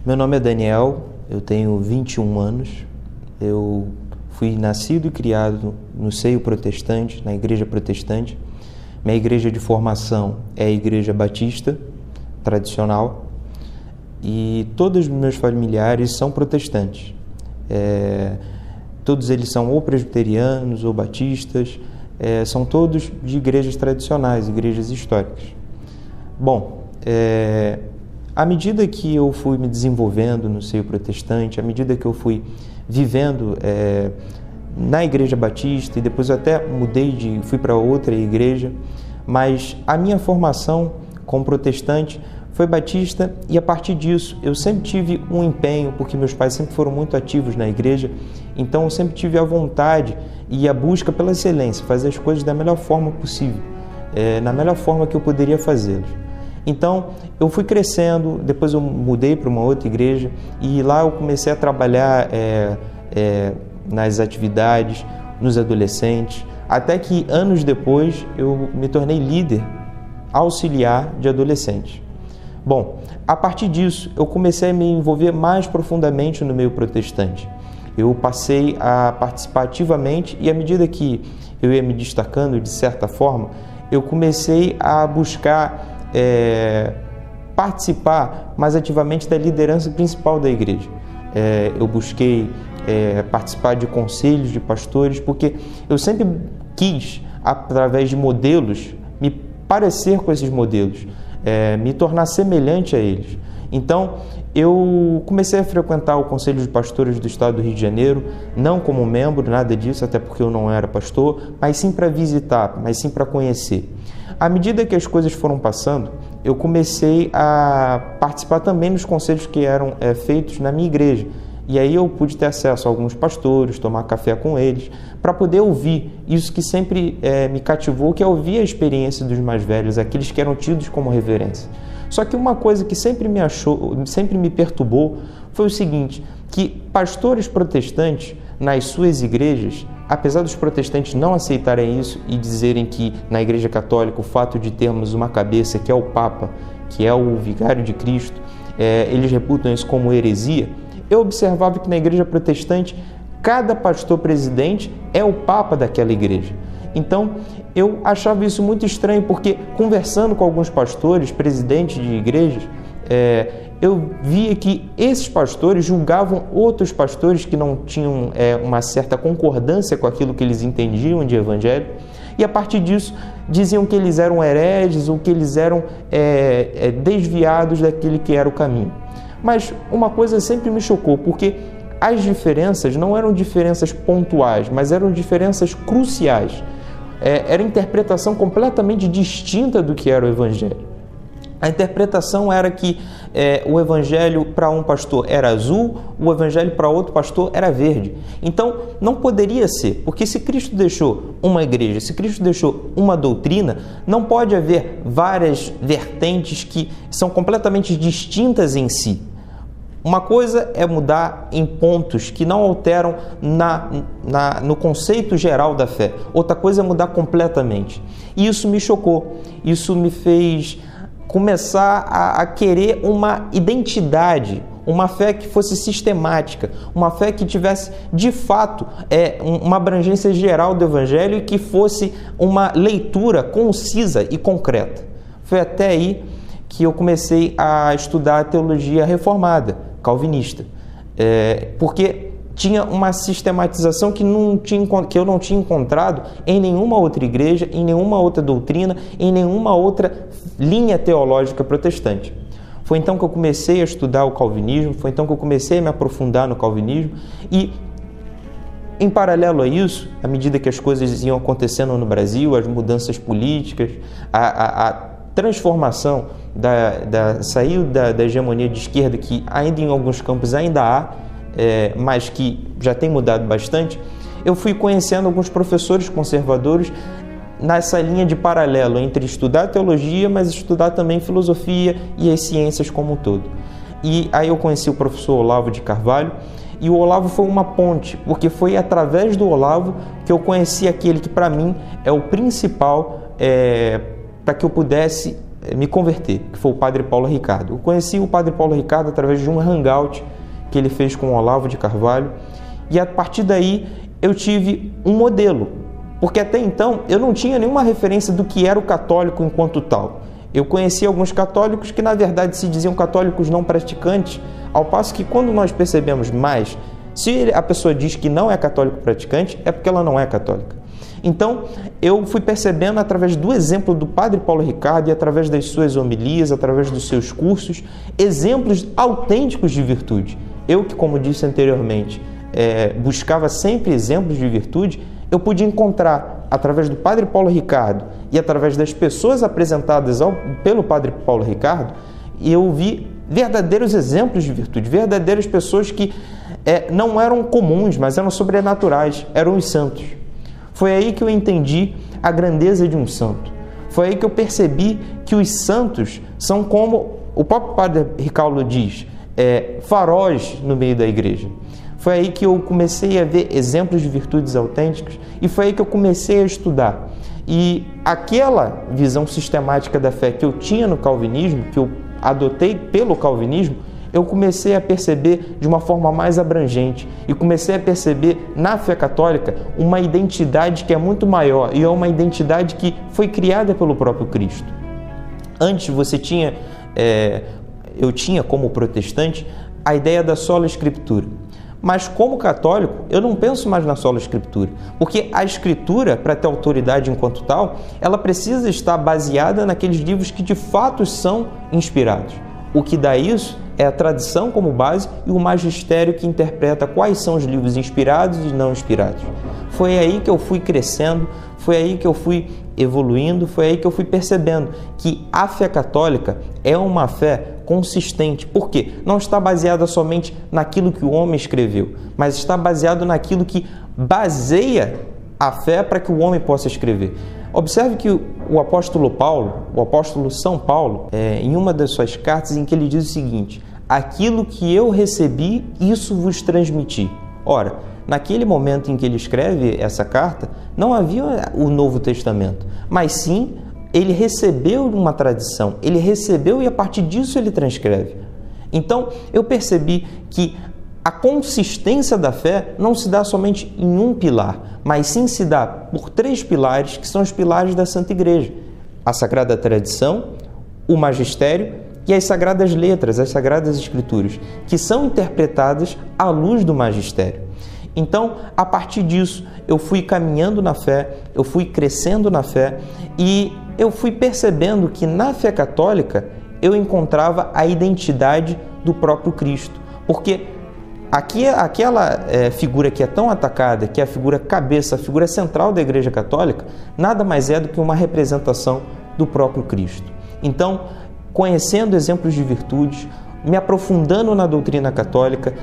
Meu nome é Daniel, eu tenho 21 anos, eu fui nascido e criado no seio protestante, na igreja protestante. Minha igreja de formação é a Igreja Batista, tradicional, e todos os meus familiares são protestantes. Todos eles são ou presbiterianos ou batistas, são todos de igrejas tradicionais, igrejas históricas. Bom, à medida que eu fui me desenvolvendo no seio protestante, à medida que eu fui vivendo na igreja batista, e depois eu até fui para outra igreja, mas a minha formação como protestante foi batista, e a partir disso eu sempre tive um empenho, porque meus pais sempre foram muito ativos na igreja, então eu sempre tive a vontade e a busca pela excelência, fazer as coisas da melhor forma possível, na melhor forma que eu poderia fazê-las. Então, eu fui crescendo, depois eu mudei para uma outra igreja e lá eu comecei a trabalhar nas atividades, nos adolescentes, até que anos depois eu me tornei líder auxiliar de adolescentes. Bom, a partir disso eu comecei a me envolver mais profundamente no meio protestante. Eu passei a participar ativamente e à medida que eu ia me destacando de certa forma, eu comecei a buscar participar mais ativamente da liderança principal da igreja. Eu busquei participar de conselhos de pastores, porque eu sempre quis, através de modelos, me parecer com esses modelos, me tornar semelhante a eles. Então, eu comecei a frequentar o Conselho de Pastores do Estado do Rio de Janeiro, não como membro, nada disso, até porque eu não era pastor, mas sim para visitar, mas sim para conhecer. À medida que as coisas foram passando, eu comecei a participar também nos conselhos que eram feitos na minha igreja. E aí eu pude ter acesso a alguns pastores, tomar café com eles, para poder ouvir isso que sempre me cativou, que é ouvir a experiência dos mais velhos, aqueles que eram tidos como referência. Só que uma coisa que sempre me perturbou foi o seguinte, que pastores protestantes nas suas igrejas, apesar dos protestantes não aceitarem isso e dizerem que na Igreja Católica o fato de termos uma cabeça que é o Papa, que é o Vigário de Cristo, eles reputam isso como heresia, eu observava que na Igreja Protestante cada pastor presidente é o Papa daquela igreja. Então, eu achava isso muito estranho, porque conversando com alguns pastores, presidentes de igrejas, eu via que esses pastores julgavam outros pastores que não tinham uma certa concordância com aquilo que eles entendiam de evangelho, e a partir disso diziam que eles eram hereges ou que eles eram desviados daquele que era o caminho. Mas uma coisa sempre me chocou, porque as diferenças não eram diferenças pontuais, mas eram diferenças cruciais. Era interpretação completamente distinta do que era o Evangelho. A interpretação era que o Evangelho para um pastor era azul, o Evangelho para outro pastor era verde. Então, não poderia ser, porque se Cristo deixou uma igreja, se Cristo deixou uma doutrina, não pode haver várias vertentes que são completamente distintas em si. Uma coisa é mudar em pontos que não alteram no conceito geral da fé. Outra coisa é mudar completamente. E isso me chocou. Isso me fez começar a querer uma identidade, uma fé que fosse sistemática, uma fé que tivesse, de fato, uma abrangência geral do Evangelho e que fosse uma leitura concisa e concreta. Foi até aí que eu comecei a estudar a teologia reformada, calvinista, porque tinha uma sistematização que eu não tinha encontrado em nenhuma outra igreja, em nenhuma outra doutrina, em nenhuma outra linha teológica protestante. Foi então que eu comecei a estudar o calvinismo, foi então que eu comecei a me aprofundar no calvinismo e, em paralelo a isso, à medida que as coisas iam acontecendo no Brasil, as mudanças políticas, a transformação saiu da hegemonia de esquerda, que ainda em alguns campos ainda há, mas que já tem mudado bastante, eu fui conhecendo alguns professores conservadores nessa linha de paralelo entre estudar teologia, mas estudar também filosofia e as ciências como um todo. E aí eu conheci o professor Olavo de Carvalho, e o Olavo foi uma ponte, porque foi através do Olavo que eu conheci aquele que para mim é o principal para que eu pudesse me converter, que foi o Padre Paulo Ricardo. Eu conheci o Padre Paulo Ricardo através de um hangout que ele fez com o Olavo de Carvalho, e a partir daí eu tive um modelo, porque até então eu não tinha nenhuma referência do que era o católico enquanto tal. Eu conheci alguns católicos que na verdade se diziam católicos não praticantes, ao passo que quando nós percebemos mais, se a pessoa diz que não é católico praticante, é porque ela não é católica. Então, eu fui percebendo através do exemplo do Padre Paulo Ricardo e através das suas homilias, através dos seus cursos, exemplos autênticos de virtude. Eu que, como disse anteriormente, buscava sempre exemplos de virtude, eu pude encontrar, através do Padre Paulo Ricardo e através das pessoas apresentadas pelo Padre Paulo Ricardo, e eu vi verdadeiros exemplos de virtude, verdadeiras pessoas que não eram comuns, mas eram sobrenaturais, eram os santos. Foi aí que eu entendi a grandeza de um santo. Foi aí que eu percebi que os santos são como o próprio Padre Ricardo diz, faróis no meio da igreja. Foi aí que eu comecei a ver exemplos de virtudes autênticas e foi aí que eu comecei a estudar. E aquela visão sistemática da fé que eu tinha no calvinismo, que eu adotei pelo calvinismo, eu comecei a perceber de uma forma mais abrangente e comecei a perceber na fé católica uma identidade que é muito maior e é uma identidade que foi criada pelo próprio Cristo. Antes eu tinha como protestante a ideia da sola escritura. Mas como católico, eu não penso mais na sola escritura, porque a escritura, para ter autoridade enquanto tal, ela precisa estar baseada naqueles livros que de fato são inspirados. O que dá isso é a tradição como base e o magistério que interpreta quais são os livros inspirados e não inspirados. Foi aí que eu fui crescendo, foi aí que eu fui evoluindo, foi aí que eu fui percebendo que a fé católica é uma fé consistente. Por quê? Não está baseada somente naquilo que o homem escreveu, mas está baseado naquilo que baseia a fé para que o homem possa escrever. Observe que o apóstolo Paulo, o apóstolo São Paulo, em uma das suas cartas, em que ele diz o seguinte: aquilo que eu recebi, isso vos transmiti. Ora, naquele momento em que ele escreve essa carta, não havia o Novo Testamento, mas sim ele recebeu uma tradição, ele recebeu e a partir disso ele transcreve. Então, eu percebi que a consistência da fé não se dá somente em um pilar, mas sim se dá por 3 pilares, que são os pilares da Santa Igreja: a Sagrada Tradição, o Magistério e as Sagradas Letras, as Sagradas Escrituras, que são interpretadas à luz do Magistério. Então, a partir disso, eu fui caminhando na fé, eu fui crescendo na fé e eu fui percebendo que na fé católica eu encontrava a identidade do próprio Cristo. Porque aquela figura que é tão atacada, que é a figura cabeça, a figura central da Igreja Católica, nada mais é do que uma representação do próprio Cristo. Então, conhecendo exemplos de virtudes, me aprofundando na doutrina católica,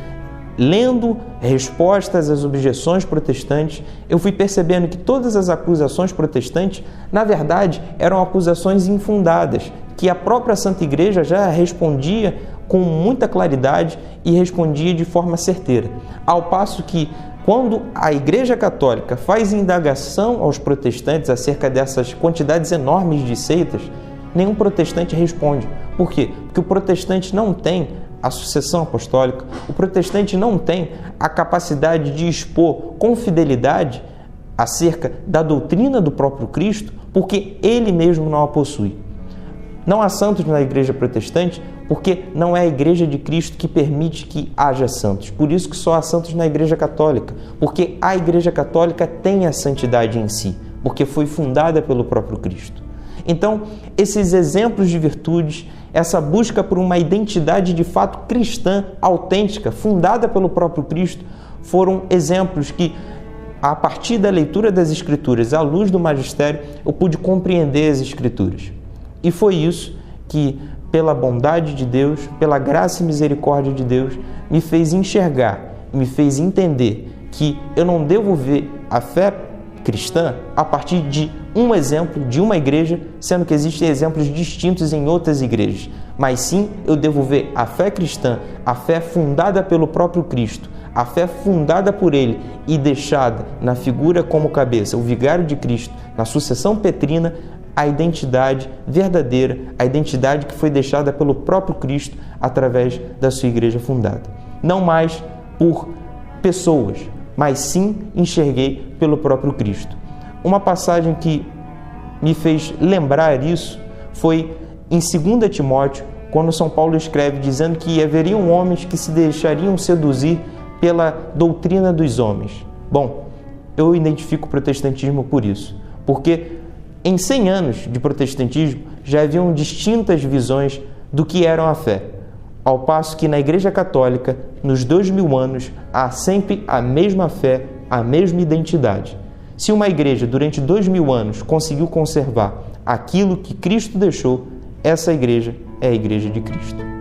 lendo respostas às objeções protestantes, eu fui percebendo que todas as acusações protestantes, na verdade, eram acusações infundadas, que a própria Santa Igreja já respondia com muita claridade e respondia de forma certeira. Ao passo que, quando a Igreja Católica faz indagação aos protestantes acerca dessas quantidades enormes de seitas, nenhum protestante responde. Por quê? Porque o protestante não tem a sucessão apostólica, o protestante não tem a capacidade de expor com fidelidade acerca da doutrina do próprio Cristo, porque ele mesmo não a possui. Não há santos na Igreja Protestante porque não é a Igreja de Cristo que permite que haja santos. Por isso que só há santos na Igreja Católica, porque a Igreja Católica tem a santidade em si, porque foi fundada pelo próprio Cristo. Então, esses exemplos de virtudes, essa busca por uma identidade de fato cristã, autêntica, fundada pelo próprio Cristo, foram exemplos que, a partir da leitura das Escrituras, à luz do magistério, eu pude compreender as Escrituras. E foi isso que, pela bondade de Deus, pela graça e misericórdia de Deus, me fez enxergar, me fez entender que eu não devo ver a fé cristã a partir de um exemplo de uma igreja, sendo que existem exemplos distintos em outras igrejas. Mas sim, eu devo ver a fé cristã, a fé fundada pelo próprio Cristo, a fé fundada por Ele e deixada na figura como cabeça, o vigário de Cristo, na sucessão petrina, a identidade verdadeira, a identidade que foi deixada pelo próprio Cristo através da sua igreja fundada. Não mais por pessoas, mas sim enxerguei pelo próprio Cristo. Uma passagem que me fez lembrar isso foi em 2 Timóteo, quando São Paulo escreve dizendo que haveriam homens que se deixariam seduzir pela doutrina dos homens. Bom, eu identifico o protestantismo por isso, porque em 100 anos de protestantismo já haviam distintas visões do que era a fé, ao passo que na Igreja Católica, nos 2000 anos, há sempre a mesma fé, a mesma identidade. Se uma igreja durante 2000 anos conseguiu conservar aquilo que Cristo deixou, essa igreja é a Igreja de Cristo.